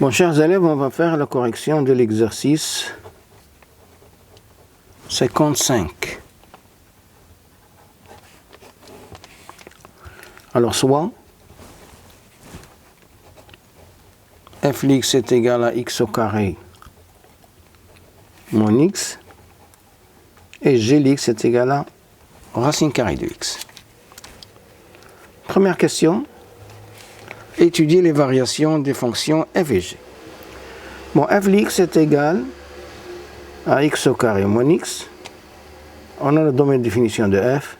Bon, chers élèves, on va faire la correction de l'exercice 55. Alors, soit f de x est égal à x au carré moins x, et g de x est égal à racine carrée de x. Première question, étudier les variations des fonctions f et g. Bon, f de x est égal à x au carré moins x. On a le domaine de définition de f,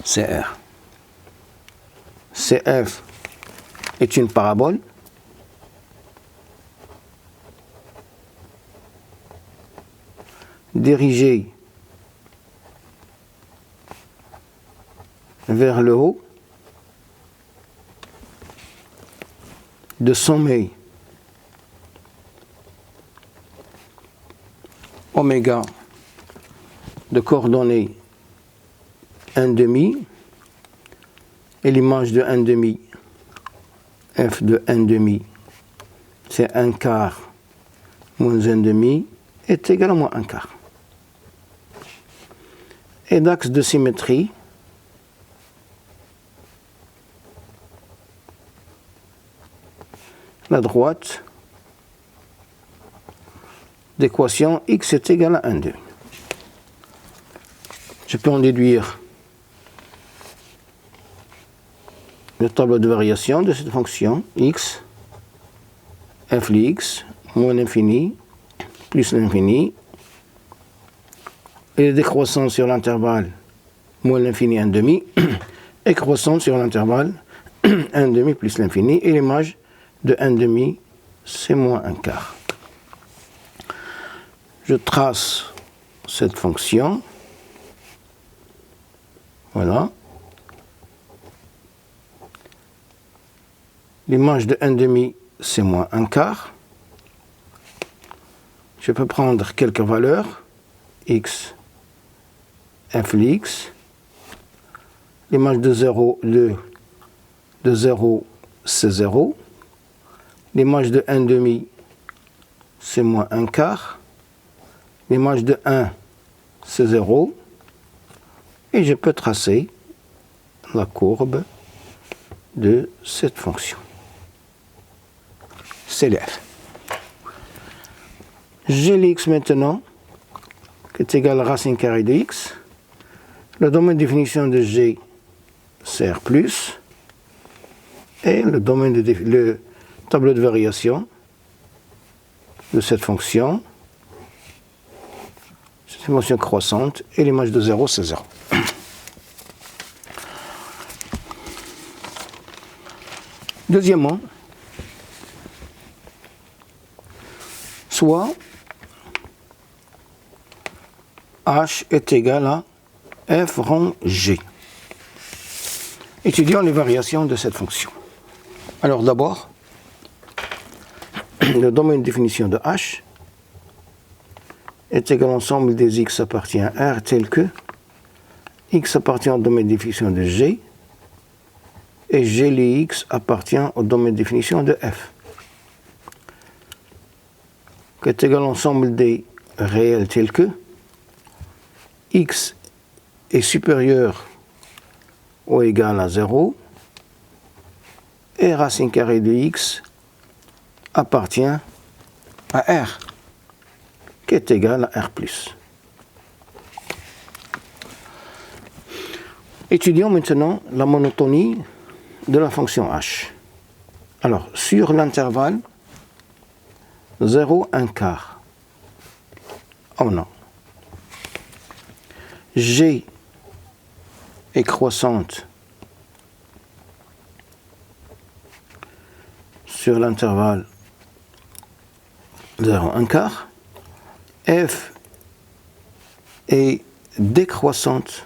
c'est R. CF est une parabole dirigée vers le haut de sommet oméga de coordonnées 1,5 et l'image de 1,5 f de 1,5 c'est 1 quart moins 1,5 est égal à moins 1 quart. Et d'axe de symétrie la droite d'équation x est égal à 1,2. Je peux en déduire le tableau de variation de cette fonction x, f de x, moins l'infini, plus l'infini, et décroissant sur l'intervalle moins l'infini 1,5, et croissant sur l'intervalle 1,5 plus l'infini, et l'image de 1,5 c'est moins 1 quart. Je trace cette fonction, voilà. L'image de 1,5 c'est moins 1 quart. Je peux prendre quelques valeurs, x, f de x. L'image de 0, c'est 0. L'image de 1,5 c'est moins 1 quart. L'image de 1 c'est 0. Et je peux tracer la courbe de cette fonction. C'est f. G de x maintenant, qui est égal à racine carrée de x. Le domaine de définition de g, c'est R+. Et le tableau de variation de cette fonction, c'est une fonction croissante, et l'image de 0, c'est 0. Deuxièmement, soit h est égal à f rond g. Étudions les variations de cette fonction. Alors d'abord, le domaine de définition de h est égal à l'ensemble des x appartient à R tel que x appartient au domaine de définition de g et g de x appartient au domaine de définition de f, qui est égal à l'ensemble des réels tels que x est supérieur ou égal à 0 et racine carrée de x appartient à R, qui est égal à R+. Étudions maintenant la monotonie de la fonction h. Alors, sur l'intervalle 0, 1 quart, on a g est croissante sur l'intervalle 0, 1 quart, f est décroissante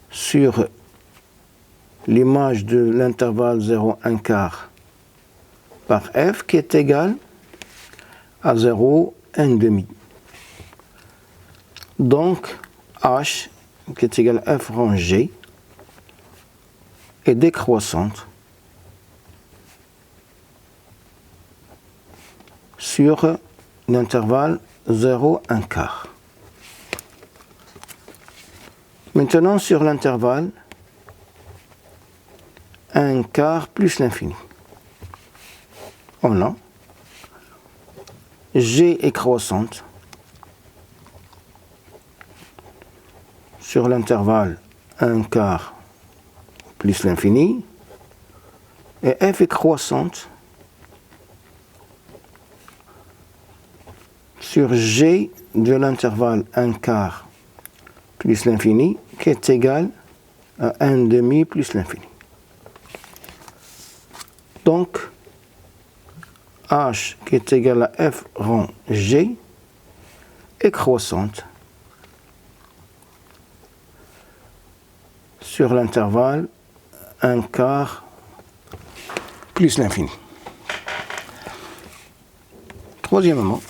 sur l'image de l'intervalle 0, 1 quart par f qui est égal à 0, 1,5. Donc, h qui est égal à f rang g est décroissante sur l'intervalle 0, 1 quart. Maintenant, sur l'intervalle 1 quart plus l'infini, on a G est croissante sur l'intervalle 1 quart plus l'infini, et F est croissante sur G de l'intervalle 1 quart plus l'infini, qui est égal à 1 demi plus l'infini. Donc, H qui est égal à F rond G est croissante sur l'intervalle 1 quart plus l'infini. Troisièmement,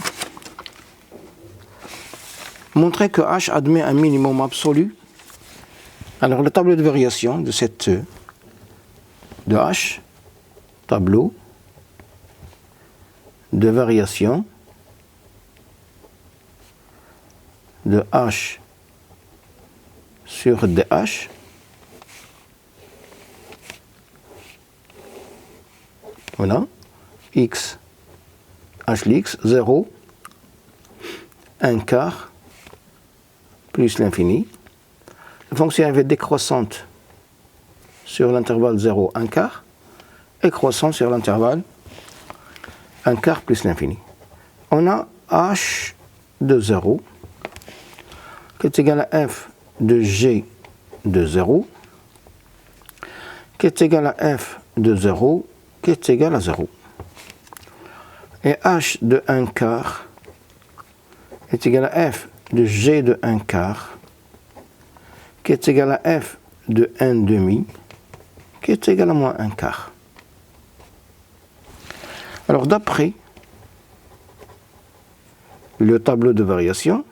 montrer que H admet un minimum absolu. Alors le tableau de variation de cette de H, tableau de variation de H sur DH, voilà, X, H 0, 1 quart plus l'infini. La fonction f est décroissante sur l'intervalle 0, 1 quart, et croissante sur l'intervalle 1 quart plus l'infini. On a H de 0 qui est égal à F de G de 0 qui est égal à F de 0 qui est égal à 0. Et H de 1 quart est égal à F de G de 1 quart qui est égal à F de 1 demi qui est égal à moins 1 quart. Alors d'après le tableau de variation,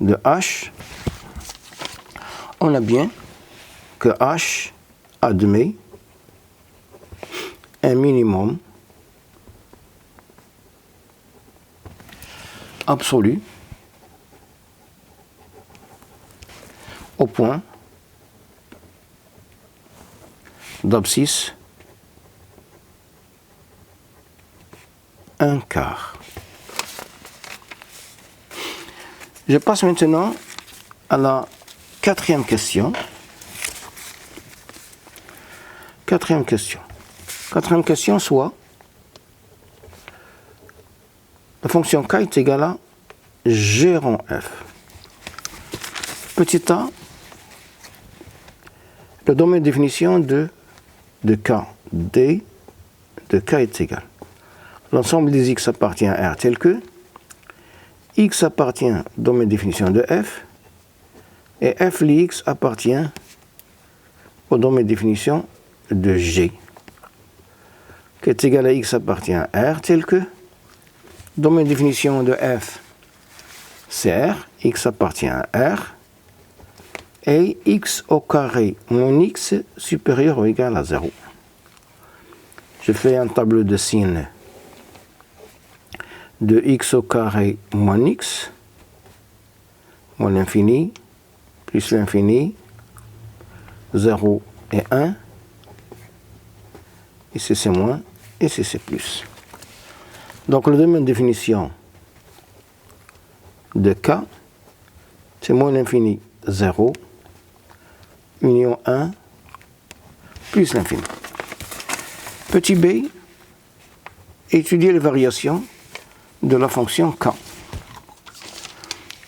de H, on a bien que H admet un minimum absolu au point d'abscisse 1 quart. Je passe maintenant à la quatrième question. Quatrième question, soit la fonction k est égale à g rond f. Petit a, le domaine de définition de k, d de k est égal. L'ensemble des x appartient à R tel que x appartient au domaine de définition de f, et f li x appartient au domaine de définition de g, qui est égal à x appartient à R tel que domaine de définition de f c'est R, x appartient à R, et x au carré moins x supérieur ou égal à 0. Je fais un tableau de signes de x au carré moins x, moins l'infini, plus l'infini, 0 et 1, ici c'est moins, ici c'est plus. Donc le domaine de définition de k, c'est moins l'infini 0, union 1, plus l'infini. Petit b, étudier les variations de la fonction k.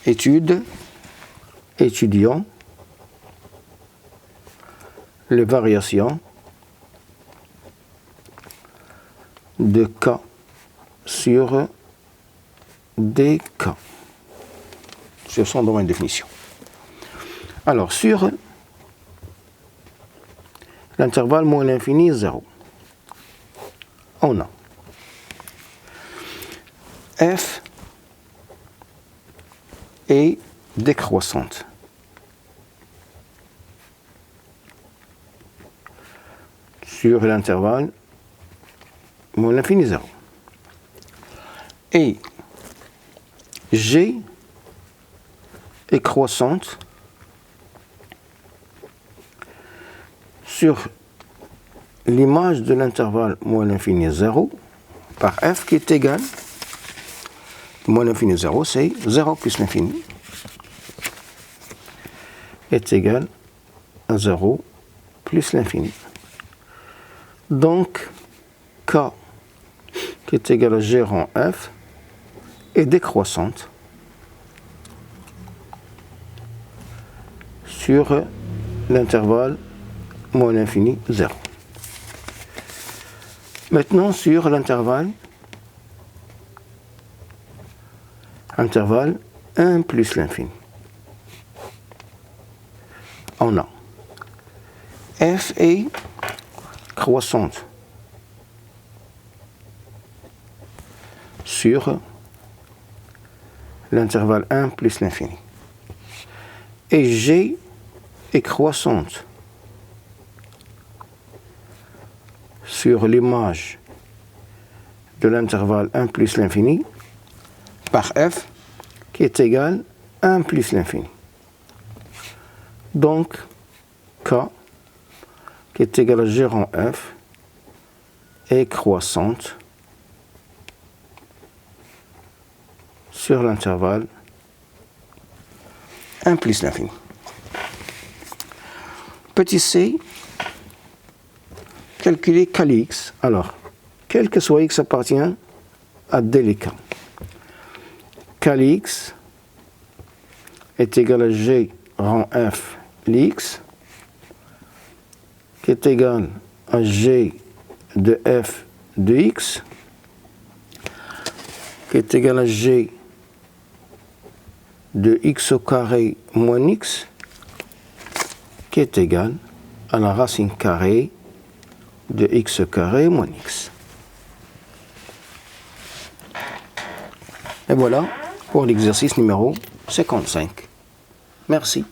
Étudions les variations de k sur dk, sur son domaine de définition. Alors, sur l'intervalle moins l'infini 0, on a f est décroissante. Sur l'intervalle moins l'infini 0. Et G est croissante sur l'image de l'intervalle moins l'infini 0 par f qui est égal, moins l'infini 0, c'est 0 plus l'infini, est égal à 0 plus l'infini. Donc, K qui est égal à G rang f est décroissante sur l'intervalle moins l'infini 0. Maintenant, sur l'intervalle 1 plus l'infini, on a f est croissante sur l'intervalle 1 plus l'infini. Et G est croissante sur l'image de l'intervalle 1 plus l'infini par f qui est égal à 1 plus l'infini. Donc, K qui est égal à G rang f est croissante sur l'intervalle 1 plus l'infini. Petit c, calculer Kx. Alors, quel que soit x appartient à dk. Kx est égal à G rang f l'x, qui est égal à G de f de x, qui est égal à G de x au carré moins x, qui est égal à la racine carrée de x carré moins x. Et voilà pour l'exercice numéro 55. Merci.